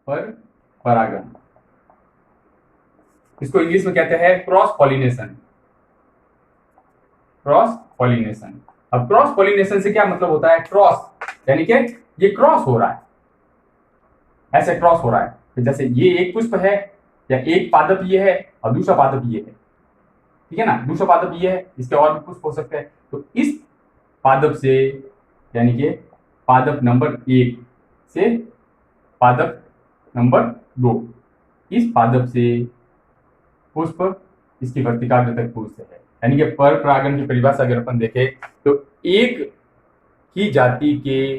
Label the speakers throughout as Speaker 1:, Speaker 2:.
Speaker 1: पर परागण। इसको इंग्लिश में कहते हैं क्रॉस पॉलिनेशन। Cross pollination. अब क्रॉस पॉलिनेशन से क्या मतलब होता है? क्रॉस यानी कि ये क्रॉस हो रहा है, ऐसे क्रॉस हो रहा है। तो जैसे ये एक पुष्प है या एक पादप ये है और दूसरा पादप ये है, ठीक है ना, दूसरा पादप ये है, इसके और भी पुष्प हो सकते हैं। तो इस पादप से यानी कि पादप नंबर 1 से पादप नंबर 2, इस पादप से पुष्प इसकी वर्तिकाग्र तक पहुंचते हैं। यानी कि पर परागण की परिभाषा अगर अपन देखें तो एक ही जाति के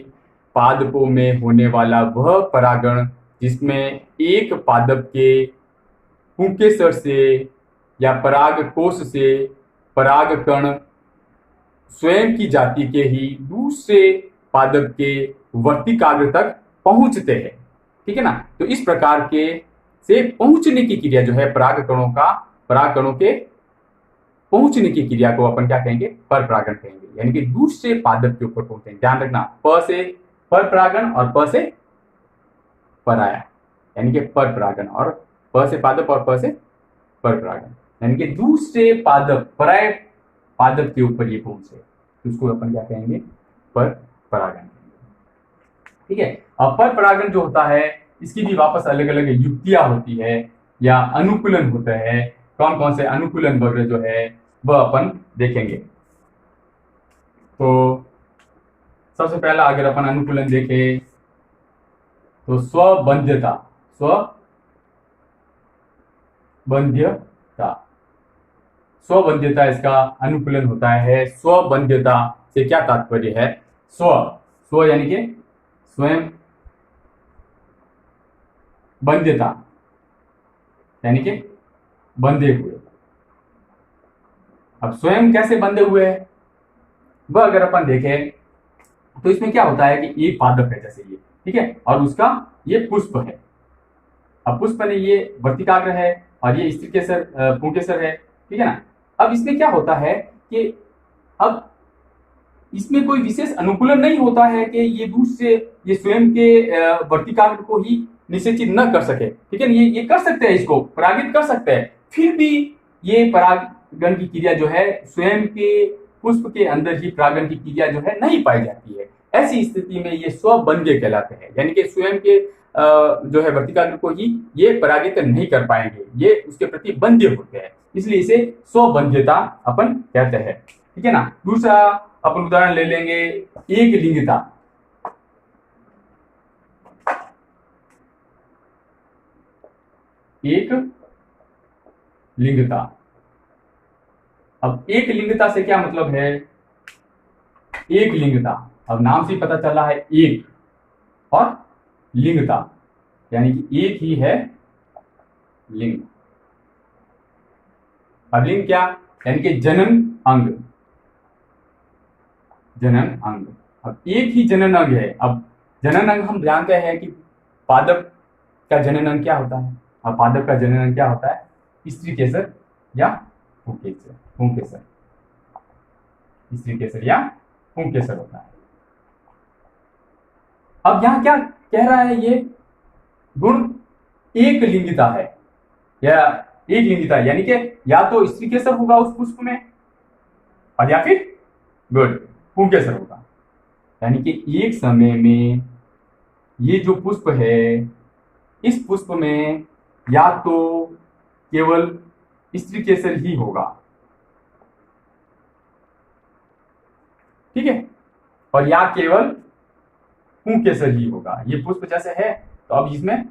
Speaker 1: पादपों में होने वाला वह परागण जिसमें एक पादप के पुंकेसर से या पराग कोश से पराग कण स्वयं की जाति के ही दूसरे पादप के वर्तिकाग्र तक पहुंचते हैं, ठीक है ना। तो इस प्रकार के से पहुंचने की क्रिया जो है पराग कणों के पहुंचने की क्रिया को अपन क्या कहेंगे? पर परागण कहेंगे। यानी कि दूसरे पादप के ऊपर पहुंचते हैं। ध्यान रखना, प से पर परागण और प से पराया, यानी कि पर परागण, और प से पादप और प से पर परागण, यानी कि दूसरे पादप पराय पादप के ऊपर ये पहुंचे, तो उसको अपन क्या कहेंगे? पर परागण। ठीक है। अब पर परागण जो होता है इसकी भी वापस अलग अलग युक्तियां होती है या अनुकूलन होता है। कौन कौन से अनुकूलन वगैरह जो है वह अपन देखेंगे। तो सबसे पहला अगर अपन अनुकूलन देखें तो स्वबंध्यता। स्वबंध्यता इसका अनुकूलन होता है। स्वबंध्यता से क्या तात्पर्य है? स्व यानी कि स्वयं, बंध्यता यानी कि बंधे हुए। अब स्वयं कैसे बंधे हुए हैं वह अगर अपन देखें तो इसमें क्या होता है कि एक पादप है जैसे ये, ठीक है, और उसका ये पुष्प है। अब पुष्प में ये वर्तिकाग्र है और ये स्त्री केसर पुंकेसर है, ठीक है ना। अब इसमें क्या होता है कि अब इसमें कोई विशेष अनुकूलन नहीं होता है कि ये दूसरे ये स्वयं के वर्तिकाग्र को ही निषेचित न कर सके, ठीक है ना। ये कर सकते हैं, इसको परागित कर सकते हैं, फिर भी ये परागण की क्रिया जो है स्वयं के पुष्प के अंदर ही परागण की क्रिया जो है नहीं पाई जाती है। ऐसी स्थिति में ये स्वबंध्य कहलाते हैं, यानी कि स्वयं के जो है वर्तिकाग्र को ही ये परागित नहीं कर पाएंगे, ये उसके प्रति बंध्य होते हैं, इसलिए इसे स्वबंध्यता अपन कहते हैं, ठीक है ना। दूसरा अपन उदाहरण ले लेंगे एक लिंगता। एक लिंगता। अब एक लिंगता से क्या मतलब है? एक लिंगता, अब नाम से ही पता चला है एक, और लिंगता यानी कि एक ही है लिंग। अब लिंग क्या? यानी कि जनन अंग। जनन अंग, अब एक ही जनन अंग है। अब जनन अंग हम जानते हैं कि पादप का जनन अंग क्या होता है। अब पादप का जनन अंग क्या होता है? स्त्री केसर या पुंकेसर। स्त्री केसर या पुंकेसर होता है। अब यहां क्या कह रहा है? ये गुण एक लिंगिता है या एक लिंगिता, यानी कि या तो स्त्री केसर होगा उस पुष्प में और या फिर पुंकेसर होगा। यानी कि एक समय में ये जो पुष्प है इस पुष्प में या तो केवल स्त्री केसर ही होगा, ठीक है, और या केवल पुंकेसर ही होगा। ये पुष्प जैसे है तो अब इसमें,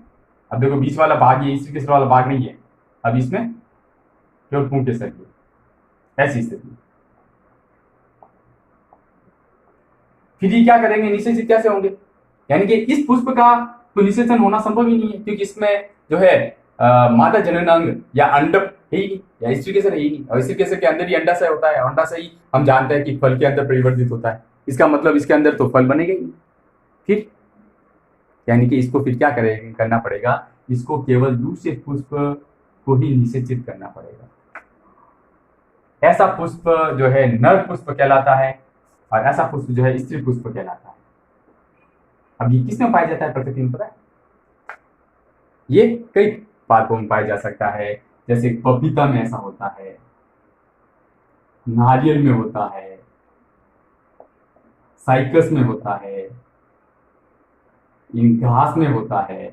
Speaker 1: अब देखो बीच वाला भाग ये स्त्री केसर वाला भाग नहीं है, अब इसमें केवल पुंकेसर ही, ऐसी स्थिति। फिर ये क्या करेंगे? निषेचित कैसे होंगे? यानी कि इस पुष्प का तो निषेचन होना संभव ही नहीं है, क्योंकि इसमें जो है मादा जनन अंग या अंडप है ही नहीं, या स्त्री केसर है ही नहीं, और स्त्री केसर के अंदर ही अंडाशय होता है, अंडाशय ही हम जानते हैं कि फल के अंदर परिवर्तित होता है। इसका मतलब इसके अंदर तो फल बनेगा ही नहीं। फिर यानी कि इसको फिर क्या करना पड़ेगा? इसको केवल दूसरे पुष्प को ही निषेचित करना पड़ेगा। ऐसा पुष्प जो है नर पुष्प कहलाता है और ऐसा पुष्प जो है स्त्री पुष्प कहलाता है। अब ये किसमें पाया जाता है प्रकृति में, पता है? ये कई पादपों में पाया जा सकता है, जैसे पपीता में ऐसा होता है, नारियल में होता है, साइकस में होता है, इन घास में होता है,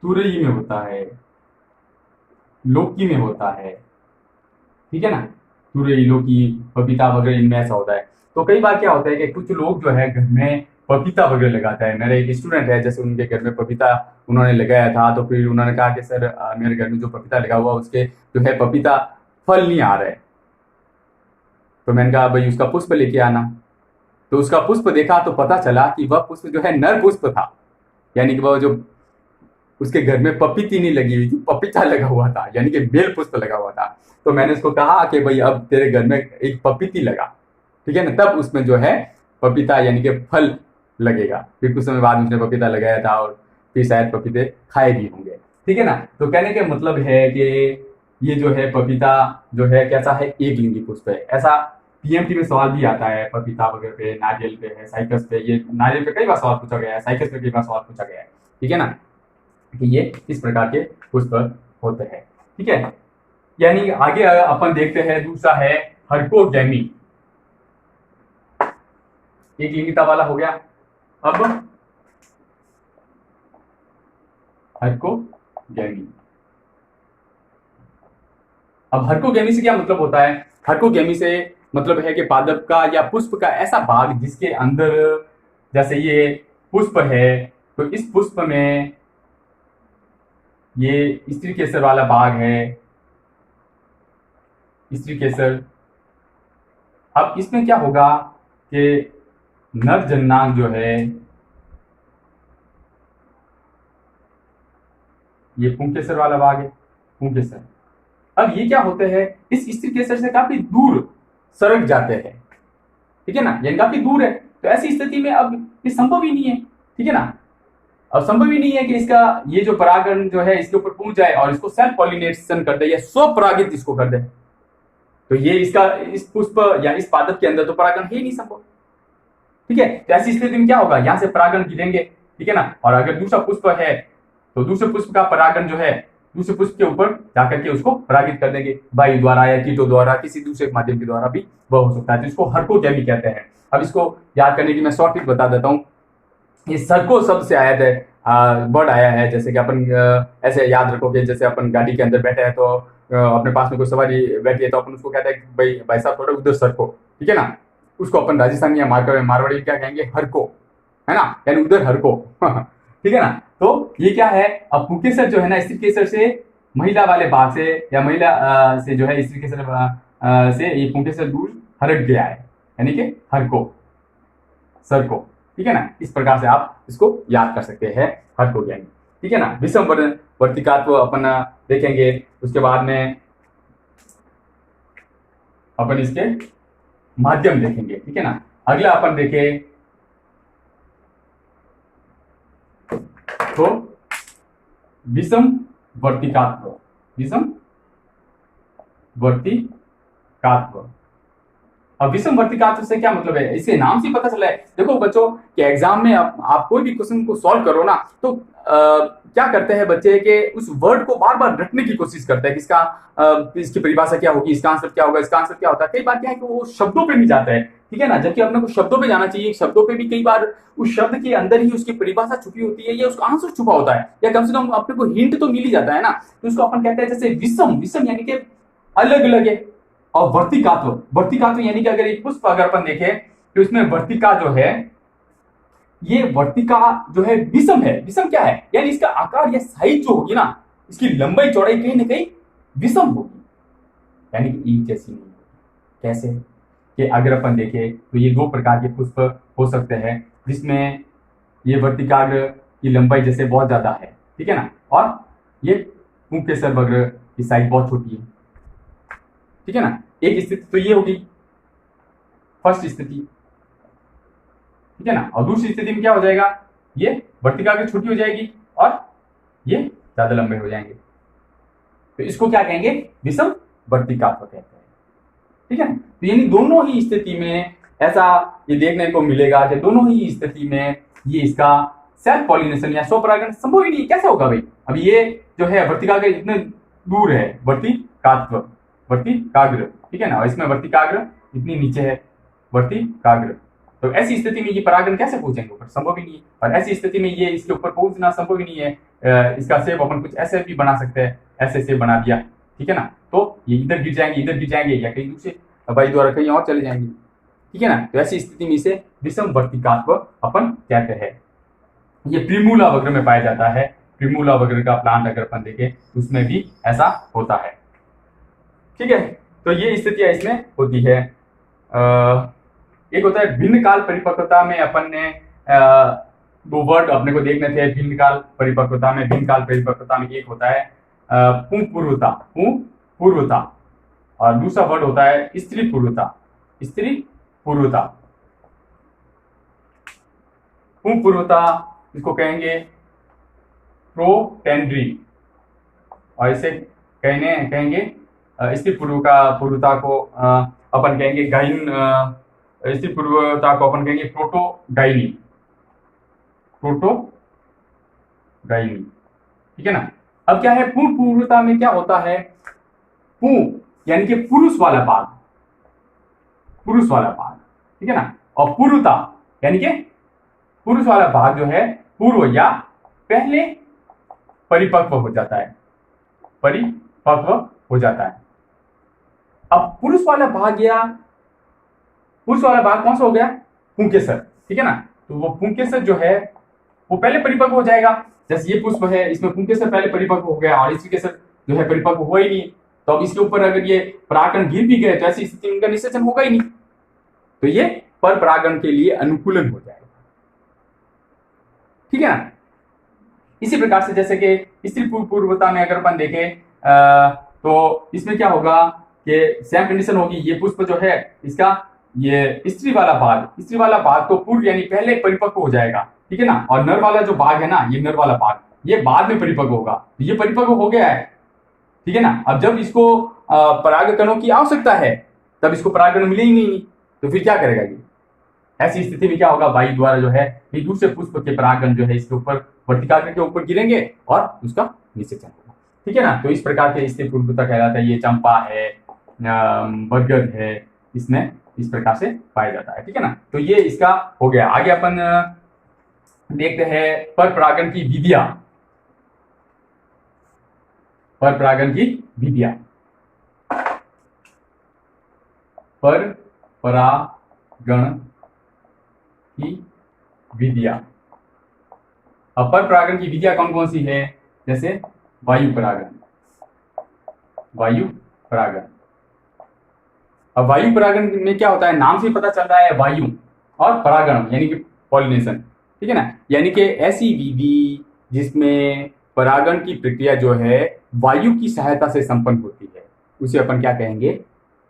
Speaker 1: तुरई में होता है, लौकी में होता है, ठीक है ना। तुरई, लौकी, पपीता वगैरह इनमें ऐसा होता है। तो कई बार क्या होता है कि कुछ लोग जो है घर में पपीता वगैरह लगाता है। मेरा एक स्टूडेंट है, जैसे उनके घर में पपीता उन्होंने लगाया था, तो फिर उन्होंने कहा कि सर मेरे घर में जो पपीता लगा हुआ उसके जो है पपीता फल नहीं आ रहे। तो मैंने कहा भाई उसका पुष्प लेके आना। तो उसका पुष्प देखा तो पता चला कि वह पुष्प जो है नर पुष्प था, यानी कि वह जो उसके घर में पपीती नहीं लगी हुई थी, पपीता लगा हुआ था, यानी कि मेल पुष्प लगा हुआ था। तो मैंने उसको कहा कि भाई अब तेरे घर में एक पपीती लगा, ठीक है ना, तब उसमें जो है पपीता यानी कि फल लगेगा। फिर कुछ समय बाद उसने पपीता लगाया था और फिर शायद पपीते खाए भी होंगे, ठीक है ना। तो कहने का मतलब है कि ये जो है पपीता जो है कैसा है, एक लिंगी पुष्प है। ऐसा पीएमटी में सवाल भी आता है, पपीता वगैरह पे, नारियल पे है, साइकस पे। ये नारियल पे कई बार सवाल पूछा गया है, साइकस पे कई बार सवाल पूछा गया है, ठीक है ना, कि ये किस प्रकार के पुष्प होते हैं, ठीक है। यानी आगे अपन देखते हैं, दूसरा है हर्कोगैमी। एक लिंगिता वाला हो गया। अब हर्कोगैमी। अब हर्कोगैमी से क्या मतलब होता है? हर्कोगैमी से मतलब है कि पादप का या पुष्प का ऐसा भाग जिसके अंदर, जैसे ये पुष्प है तो इस पुष्प में ये स्त्री केसर वाला भाग है, स्त्री केसर। अब इसमें क्या होगा कि नर जननांग जो है ये पुंकेसर वाला भाग है, पुंकेसर। अब ये क्या होते हैं, इस स्त्री केसर से काफी दूर सरक जाते हैं, ठीक है ना, यानी काफी दूर है। तो ऐसी स्थिति में अब ये संभव ही नहीं है, ठीक है ना। अब संभव ही नहीं है कि इसका ये जो परागण जो है इसके ऊपर पहुंच जाए और इसको सेल्फ पॉलिनेशन कर दे या स्वपरागित इसको कर दे। तो ये इसका इस पुष्प या इस पादप के अंदर तो परागण है ही नहीं संभव, ठीक है। तो ऐसी स्थिति में क्या होगा, यहां से परागण गिरेंगे, ठीक है ना। और अगर दूसरा पुष्प है तो दूसरे पुष्प का परागण जो है दूसरे पुष्प के ऊपर जाकर के उसको परागित कर देंगे, वायु द्वारा या कीटों द्वारा, किसी दूसरे माध्यम के द्वारा भी वह हो सकता है। तो इसको हर्कोगैमी कहते हैं। अब इसको याद करने की मैं शॉर्ट ट्रिक बता देता हूँ। ये सर्को शब्द से आया है, वर्ड आया है। जैसे कि अपन ऐसे याद रखोगे, जैसे अपन गाड़ी के अंदर बैठे हैं तो अपने पास में कोई सवारी बैठी है तो अपन उसको कहते हैं भाई भाई साहब थोड़ा उधर सरको, ठीक है ना। उसको अपन राजस्थानी या मारवाड़ी क्या कहेंगे, हरको, है ना, यानी उधर हरको ठीक है ना। तो ये क्या है, अब पुंकेसर जो है ना, स्त्री केसर से महिला वाले भाग से या महिला से जो है स्त्री केसर से ये पुंकेसर दूर हरक गया है, यानी कि हरको, सरको, ठीक है ना। इस प्रकार से आप इसको याद कर सकते हैं, हर्कोगैमी, ठीक है ना। विषम वर्तिकात्व अपन देखेंगे, उसके बाद में अपन इसके माध्यम देखेंगे, ठीक है ना। अगला अपन देखें तो विषम वर्तिकात्व, विषम वर्तिकात्व। अब विषम वर्तिकात्व से क्या मतलब है, इसके नाम से पता चला है। देखो बच्चों कि एग्जाम में आप कोई भी क्वेश्चन को सॉल्व करो ना, तो क्या करते हैं बच्चे कि उस वर्ड को बार बार रटने की कोशिश करते हैं कि इसकी परिभाषा क्या होगी, इसका आंसर क्या होगा, इसका आंसर क्या होता है। कई बार क्या है कि वो शब्दों पे नहीं जाता है, ठीक है ना, जबकि अपने को शब्दों पे जाना चाहिए। शब्दों पे भी कई बार उस शब्द के अंदर ही उसकी परिभाषा छुपी होती है या उसका आंसर छुपा होता है, या कम से कम अपने को हिंट तो मिल ही जाता है ना। तो उसको अपन कहते हैं जैसे विषम, विषम यानी कि अलग अलग है। और वर्तिकात्व, वर्तिकात्व यानी कि अगर एक पुष्प अगर अपन देखें तो इसमें वर्तिका जो है, ये वर्तिका जो है विषम है। विषम क्या है, यानी इसका आकार या साइज जो होगी ना, इसकी लंबाई चौड़ाई कहीं ना कहीं विषम होगी, यानी कि एक जैसी नहीं होगी। कैसे कि अगर अपन देखें तो ये दो प्रकार के पुष्प हो सकते हैं, जिसमें ये वर्तिकाग्र की लंबाई जैसे बहुत ज्यादा है, ठीक है ना, और ये पुंकेसर वग्र की साइज बहुत छोटी है, ठीक है ना। एक स्थिति तो ये होगी फर्स्ट स्थिति, ठीक है ना। और दूसरी स्थिति में क्या हो जाएगा, ये वर्तिकाग्र छोटी हो जाएगी और ये ज्यादा लंबे हो जाएंगे। तो इसको क्या कहेंगे, विषम वर्तिकात्व कहते हैं, ठीक है ना। तो यानी दोनों ही स्थिति में ऐसा ये देखने को मिलेगा कि दोनों ही स्थिति में ये इसका सेल्फ पॉलिनेशन या स्वपरागण संभव ही नहीं, कैसे होगा भाई? अब ये जो है वर्तिकाग्र इतने दूर है, वर्तिकाग्र, ठीक है ना, और इसमें वर्तिकाग्र इतनी नीचे है, वर्तिकाग्र, तो ऐसी स्थिति में ये परागण कैसे पहुंचेंगे ऊपर? संभव ही नहीं है। और ऐसी स्थिति में ये इसके ऊपर पहुंचना संभव ही नहीं है। इसका शेप अपन कुछ ऐसे भी बना सकते हैं, ऐसे शेप बना दिया, ठीक है ना, तो ये इधर गिर जाएंगे या कहीं दूसरे बाई द्वारा कहीं और चले जाएंगे, ठीक है ना। तो ऐसी स्थिति में इसे विषम वर्तिकात्व अपन कहते हैं। ये प्रिमूला वग्र में पाया जाता है। प्रिमूला वग्र का प्लांट अगर अपन देखें उसमें भी ऐसा होता है, ठीक है। तो ये स्थितियां इसमें होती है। एक होता है भिन्न काल परिपक्वता में, अपन ने दो वर्ड अपने को देखने थे भिन्न काल परिपक्वता में। भिन्न काल परिपक्वता में एक होता है पूर्वता, और दूसरा वर्ड होता है स्त्री पूर्वता। इसको कहेंगे प्रोटेंड्री, और इसे कहेंगे स्त्री पूर्वता को अपन कहेंगे स्त्री पूर्वता को अपन कहेंगे प्रोटोगाइनी, ठीक है ना। अब क्या है, पूर्ण पूर्वता में क्या होता है, यानी कि पुरुष वाला भाग, ठीक है ना, और पूर्वता यानी कि पुरुष वाला भाग जो है पूर्व या पहले परिपक्व हो जाता है, अब पुरुष वाला भाग कौन सा हो गया, पुंकेसर, ठीक है ना। तो वो पुंकेसर जो है वो पहले परिपक्व हो जाएगा। जैसे ये पुष्प है, इसमें पुंकेसर पहले परिपक्व हो गया और इसकेसर जो है परिपक्व हुआ ही नहीं, तो अब इसके ऊपर अगर ये परागण गिर भी गए तो ऐसी स्थिति में इनका निषेचन होगा ही नहीं, तो ये पर परागण के लिए अनुकूलन हो जाएगा, ठीक है ना। इसी प्रकार से जैसे कि स्त्री पूर्वता में अगर अपन देखें तो इसमें क्या होगा कि सेम कंडीशन होगी। ये पुष्प जो है इसका ये स्त्री वाला भाग तो पूर्व यानी पहले परिपक्व हो जाएगा, ठीक है ना, और नर वाला जो भाग है ना, ये नर वाला भाग ये बाद में परिपक्व होगा, तो ये परिपक्व हो गया है, ठीक है ना। अब जब इसको परागकणों की आवश्यकता है तब इसको परागकण मिले ही नहीं, तो फिर क्या करेगा ये? ऐसी स्थिति में क्या होगा, वायु द्वारा जो है ये दूसरे पुष्प के परागकण जो है इसके ऊपर वर्तिकाग्र के ऊपर गिरेंगे और उसका निषेचन होगा, ठीक है ना। तो इस प्रकार के स्त्री पूर्वता कहलाता है। ये चंपा है, बरगद है, इसमें इस प्रकार से पाया जाता है, ठीक है ना। तो ये इसका हो गया। आगे अपन देखते हैं पर परागण की विधियां। पर परागण की विधियां, पर परागण की विधियां। अब पर परागण की विधियां कौन कौन सी है? जैसे वायु परागण। अब वायु परागण में क्या होता है, नाम से पता चल रहा है, वायु और परागण यानी कि पॉलिनेशन, ठीक है ना। यानी कि ऐसी विधि जिसमें परागण की प्रक्रिया जो है वायु की सहायता से संपन्न होती है, उसे अपन क्या कहेंगे,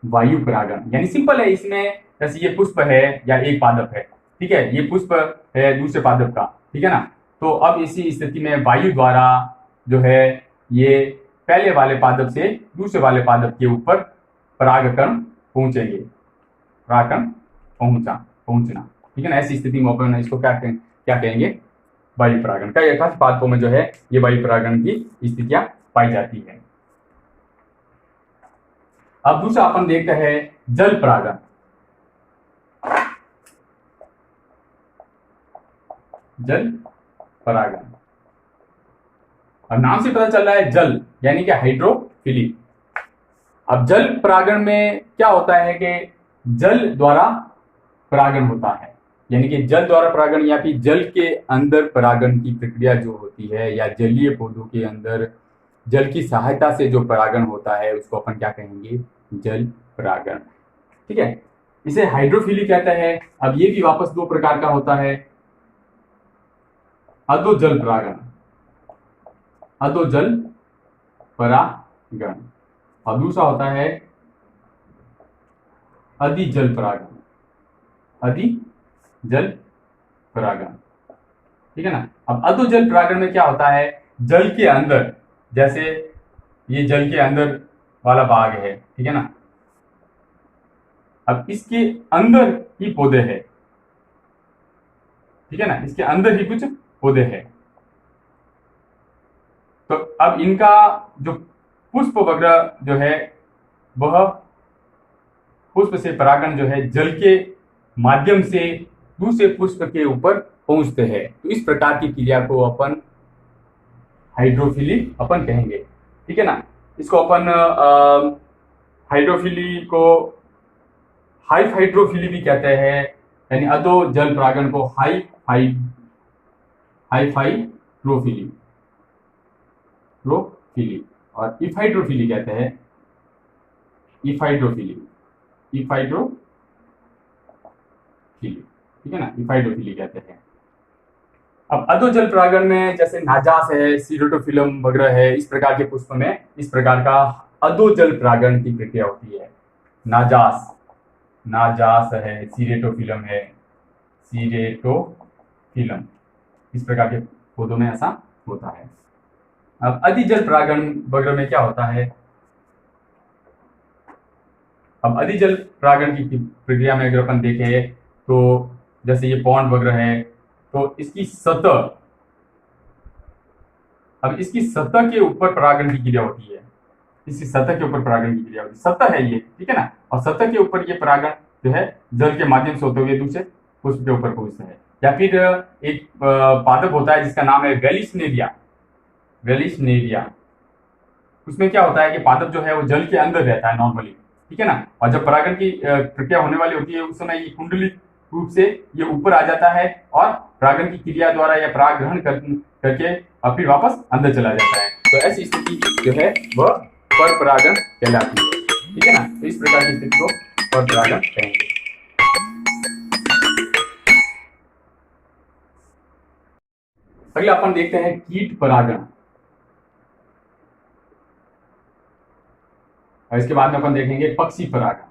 Speaker 1: वायु परागण। यानी सिंपल है, इसमें जैसे ये पुष्प है या एक पादप है, ठीक है, ये पुष्प है दूसरे पादप का, ठीक है ना। तो अब इसी स्थिति में वायु द्वारा जो है ये पहले वाले पादप से दूसरे वाले पादप के ऊपर परागकण पहुंचेंगे, पहुंचना, ठीक है ना। ऐसी स्थिति में अपन इसको क्या कहेंगे, वायु परागण का। एकाध पादपों में जो है ये वायु परागण की स्थितियां पाई जाती है। अब दूसरा अपन देखते हैं जल परागण। अब नाम से पता चल रहा है जल यानी कि हाइड्रोफिलिक। अब जल परागण में क्या होता है कि जल द्वारा परागण होता है, यानी कि जल द्वारा परागण या फिर जल के अंदर परागण की प्रक्रिया जो होती है, या जलीय पौधों के अंदर जल की सहायता से जो परागण होता है उसको अपन क्या कहेंगे, जल परागण, ठीक है। इसे हाइड्रोफिलिक कहते हैं। अब ये भी वापस दो प्रकार का होता है, अधोजल परागण, और दूसरा होता है अधिजल परागण, ठीक है ना। अब अधोजल परागण में क्या होता है, जल के अंदर, जैसे ये जल के अंदर वाला भाग है, ठीक है ना। अब इसके अंदर ही पौधे हैं, ठीक है ना, इसके अंदर ही कुछ पौधे हैं। तो अब इनका जो पुष्प वगैरह जो है वह पुष्प से परागण जो है जल के माध्यम से दूसरे पुष्प के ऊपर पहुंचते हैं। तो इस प्रकार की क्रिया को अपन हाइड्रोफिली अपन कहेंगे, ठीक है ना। इसको अपन हाइड्रोफिली को हाइड्रोफिली भी कहते हैं, यानी अधो जल परागण को हाइड्रोफिली और इफहाइड्रोफिली कहते हैं, इफहाइड्रोफिली, ठीक है ना, इफहाइड्रोफिली कहते हैं। अब अधो जल परागण में जैसे नाजास है, सीरोटोफिलम वगैरह है, इस प्रकार के पुष्प में इस प्रकार का अधो जल परागण की प्रक्रिया होती है। नाजास है, सीरेटोफिलम है, इस प्रकार के पौधों में ऐसा होता है। अब अधिजल परागण वगैरह में क्या होता है? अब अधिजल परागण की प्रक्रिया में अगर अपन देखें तो जैसे ये पॉन्ड वगैरह है, तो इसकी सतह के ऊपर परागण की क्रिया होती है। इसकी सतह के ऊपर परागण की क्रिया होती है, सतह है ये, ठीक है ना, और सतह के ऊपर ये परागण जो है जल के माध्यम से होते हुए दूसरे पुष्प के ऊर पहुंचता है। या फिर एक पादप होता है जिसका नाम है वेलिसनेरिया। उसमें क्या होता है कि पादप जो है वो जल के अंदर रहता है नॉर्मली, ठीक है ना, और जब परागण की प्रक्रिया होने वाली होती है उस समय ये कुंडली रूप से ये ऊपर आ जाता है और परागण की क्रिया द्वारा या पराग ग्रहण करके और फिर वापस अंदर चला जाता है। तो ऐसी स्थिति जो है वह पर परागण कहलाती है, ठीक है ना। तो इस प्रकार की स्थिति को पर परागण कहेंगे। अगला अपन देखते हैं कीट परागण, और इसके बाद में अपन देखेंगे पक्षी परागण।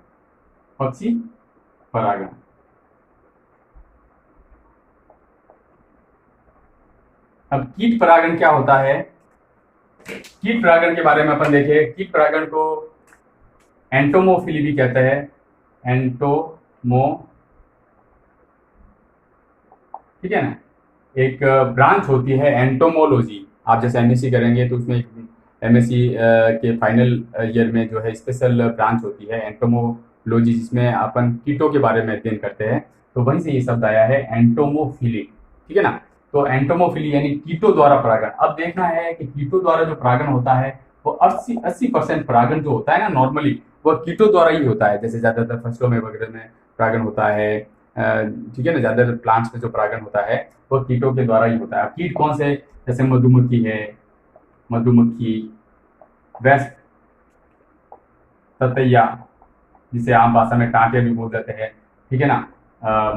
Speaker 1: अब कीट परागण क्या होता है? कीट परागण के बारे में अपन देखें। कीट परागण को एंटोमोफिली भी कहते हैं, ठीक है ना। एक ब्रांच होती है एंटोमोलॉजी। आप जैसे एमएससी करेंगे तो उसमें एमएससी के फाइनल ईयर में जो है स्पेशल ब्रांच होती है एंटोमोलॉजी, जिसमें अपन कीटों के बारे में अध्ययन करते हैं। तो वहीं से ये शब्द आया है एंटोमोफिली, ठीक है ना। तो एंटोमोफिली यानी कीटों द्वारा परागण। अब देखना है कि कीटों द्वारा जो परागण होता है वो 80% परागण जो होता है ना नॉर्मली, वह कीटों द्वारा ही होता है। जैसे ज्यादातर फसलों में वगैरह में परागण होता है, ठीक है ना, ज्यादातर प्लांट्स में जो परागण होता है वो कीटों के द्वारा ही होता है। कीट कौन से? जैसे मधुमक्खी, वेस्ट ततैया, जिसे आम भाषा में टांटे भी बोल देते हैं, ठीक है ना,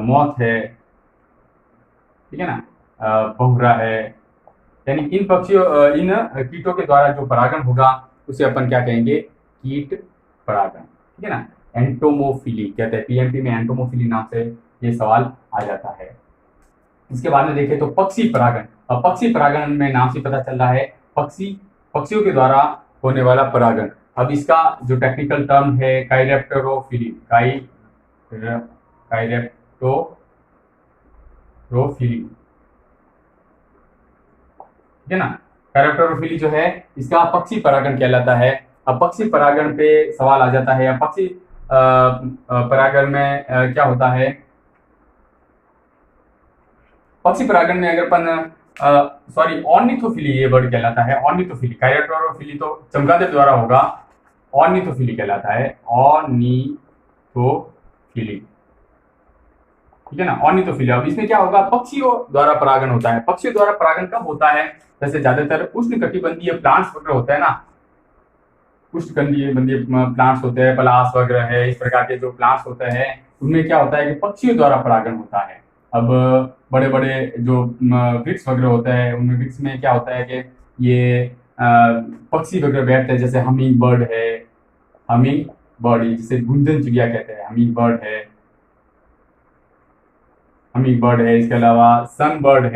Speaker 1: मौत है, ठीक है ना, भौरा है। यानी इन कीटों के द्वारा जो परागण होगा उसे अपन क्या कहेंगे? कीट परागण, ठीक है ना। एंटोमोफिली कहते हैं, पीएमटी में एंटोमोफिली नाम से ये सवाल आ जाता है। इसके बाद में देखें तो पक्षी परागण। अब पक्षी परागण में नाम से पता चल रहा है पक्षियों के द्वारा होने वाला परागण। अब इसका जो टेक्निकल टर्म है काइरेप्टेरोफिली, ठीक है ना। काइरेप्टेरोफिली जो है इसका पक्षी परागण कहलाता है। अब पक्षी परागण पे सवाल आ जाता है। अब पक्षी परागण में क्या होता है? पक्षी परागण में अगर अपन ऑर्निथोफिली ये वर्ड कहलाता है। ऑर्निथोफिली, काइरेप्टेरोफिली तो चमगादड़ द्वारा होगा, ऑर्निथोफिली कहलाता है, ऑर्निथोफिली, ठीक है ना, ऑर्निथोफिली। अब इसमें क्या होगा? पक्षियों द्वारा परागण होता है। पक्षियों द्वारा परागण कब होता है? जैसे ज्यादातर उष्णकटिबंधीय प्लांट्स वगैरह होते हैं ना, उष्णकटिबंधीय प्लांट्स होते हैं, पलाश वगैरह है, इस प्रकार के जो प्लांट्स होते हैं उनमें क्या होता है कि पक्षियों द्वारा परागण होता है। अब बड़े बड़े जो वृक्ष वगैरह होते हैं उनमें वृक्ष में क्या होता है कि ये पक्षी वगैरह बैठते हैं। जैसे हमिंग बर्ड जिसे गुंजन चिड़िया कहते हैं, हमिंग बर्ड है। इसके अलावा सनबर्ड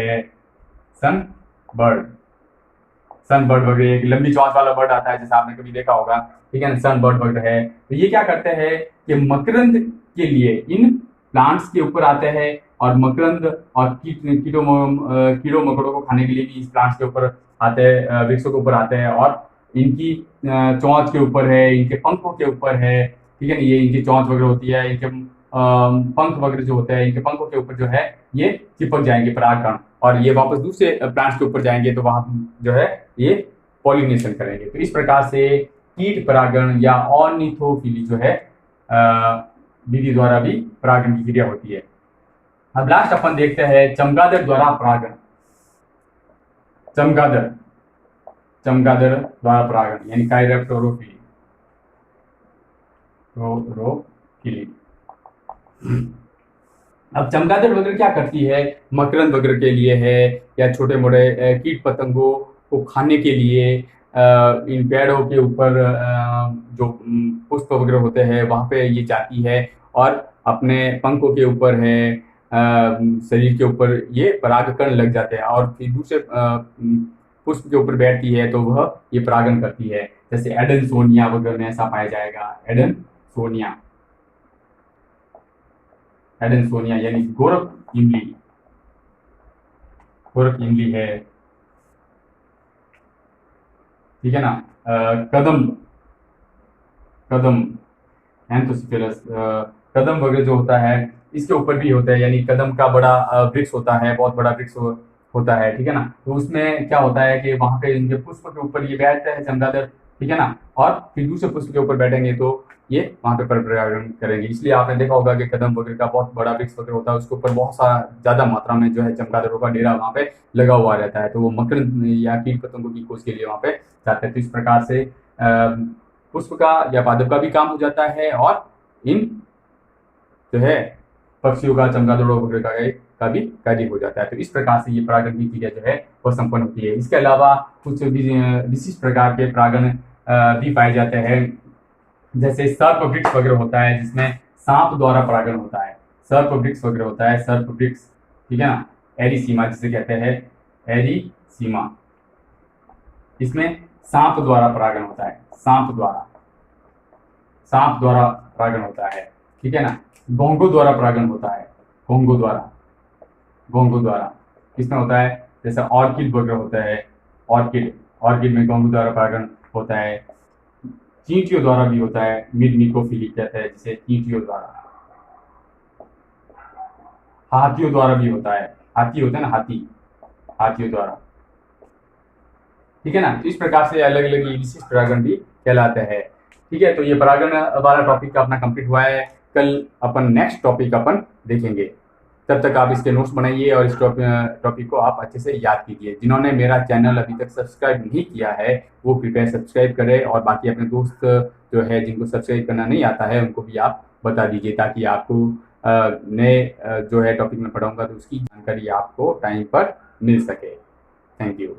Speaker 1: वगैरह एक लंबी चोंच वाला बर्ड आता है, जैसे आपने कभी देखा होगा, ठीक है ना, सनबर्ड वगैरह है। तो ये क्या करते हैं कि मकरंद के लिए इन प्लांट्स के ऊपर आते हैं और मकरंद और कीड़ों मकोड़ों को खाने के लिए भी इस प्लांट्स के ऊपर आते हैं, वृक्षों के ऊपर आते हैं। और इनकी चोंच के ऊपर है, इनके पंखों के ऊपर है, ठीक है ना, ये इनकी चोंच वगैरह होती है, इनके पंख वगैरह जो होते हैं, इनके पंखों के ऊपर जो है ये चिपक जाएंगे परागकण, और ये वापस दूसरे प्लांट्स के ऊपर जाएंगे, तो वहां जो है ये पॉलिनेशन करेंगे। तो इस प्रकार से कीट परागण या ऑर्निथोफिली जो है विधि द्वारा भी परागण की क्रिया होती है। अब लास्ट अपन देखते हैं चमगादड़ द्वारा परागण। चमगादड़ द्वारा परागण यानी काइरेप्टोरोफिली। अब चमगादड़ वगैरह क्या करती है, मकरंद वगैरह के लिए है, या छोटे मोटे कीट पतंगों को खाने के लिए इन पेड़ों के ऊपर जो पुष्प वगैरह होते हैं वहां पे ये जाती है, और अपने पंखों के ऊपर है, शरीर के ऊपर ये परागकण लग जाते हैं, और फिर दूसरे पुष्प के ऊपर बैठती है तो वह ये परागण करती है। जैसे एडेनसोनिया वगैरह में ऐसा पाया जाएगा। एडेनसोनिया यानी गोरख इमली है, ठीक है ना। कदम एंथोसिफेरस, कदम वगैरह जो होता है इसके ऊपर भी होता है, यानी कदम का बड़ा वृक्ष होता है, बहुत बड़ा वृक्ष होता है, ठीक है ना। तो उसमें क्या होता है कि वहां पे इनके पुष्प के ऊपर ये बैठते हैं चमगादड़, ठीक है ना, और फिर दूसरे पुष्प के ऊपर बैठेंगे तो ये वहां पे परागण करेंगे। इसलिए आपने देखा होगा कि कदम वगैरह का बहुत बड़ा वृक्ष वगैरह होता है, उसके ऊपर बहुत सा ज्यादा मात्रा में जो है चमगादड़ों का डेरा वहां पे लगा हुआ रहता है, तो वो मकरंद या कीट पतंगों की खोज के लिए वहां पे जाते हैं। तो इस प्रकार से पुष्प का या पादप का भी काम हो जाता है, और इन जो है पक्षियों का, चमगादड़ों वगैरह का भी कार्य हो जाता है। तो इस प्रकार से ये परागण की क्रिया जो है वह संपन्न होती है। इसके अलावा कुछ विशिष्ट प्रकार के परागण भी पाए जाते हैं, जैसे सर्प वृक्ष वगैरह होता है जिसमें सांप द्वारा परागण होता है। सर्प वृक्ष वगैरह होता है, सर्प वृक्ष, ठीक है ना, एरिसीमा जिसे कहते हैं, एरिसीमा, इसमें सांप द्वारा परागण होता है, सांप द्वारा परागण होता है, ठीक है ना। घोंघों द्वारा परागण होता है, घोंघों द्वारा किसमें होता है, जैसे ऑर्किड वगैरह होता है, ऑर्किड में घोंघों द्वारा परागण होता है। चींटियों द्वारा भी होता है, मिडनिकोफिली कहते हैं जिसे, चींटियों द्वारा। हाथियों द्वारा भी होता है, हाथी होता है ना, हाथियों द्वारा, ठीक है ना। तो इस प्रकार से अलग अलग विशिष्ट परागण भी कहलाते हैं, ठीक है। तो ये परागण वाला टॉपिक का अपना कंप्लीट हुआ है। कल अपन नेक्स्ट टॉपिक अपन देखेंगे। तब तक आप इसके नोट्स बनाइए और इस टॉपिक को आप अच्छे से याद कीजिए। जिन्होंने मेरा चैनल अभी तक सब्सक्राइब नहीं किया है वो कृपया सब्सक्राइब करें, और बाकी अपने दोस्त जो है जिनको सब्सक्राइब करना नहीं आता है उनको भी आप बता दीजिए, ताकि आपको नए जो है टॉपिक में पढ़ाऊंगा तो उसकी जानकारी आपको टाइम पर मिल सके। Thank you.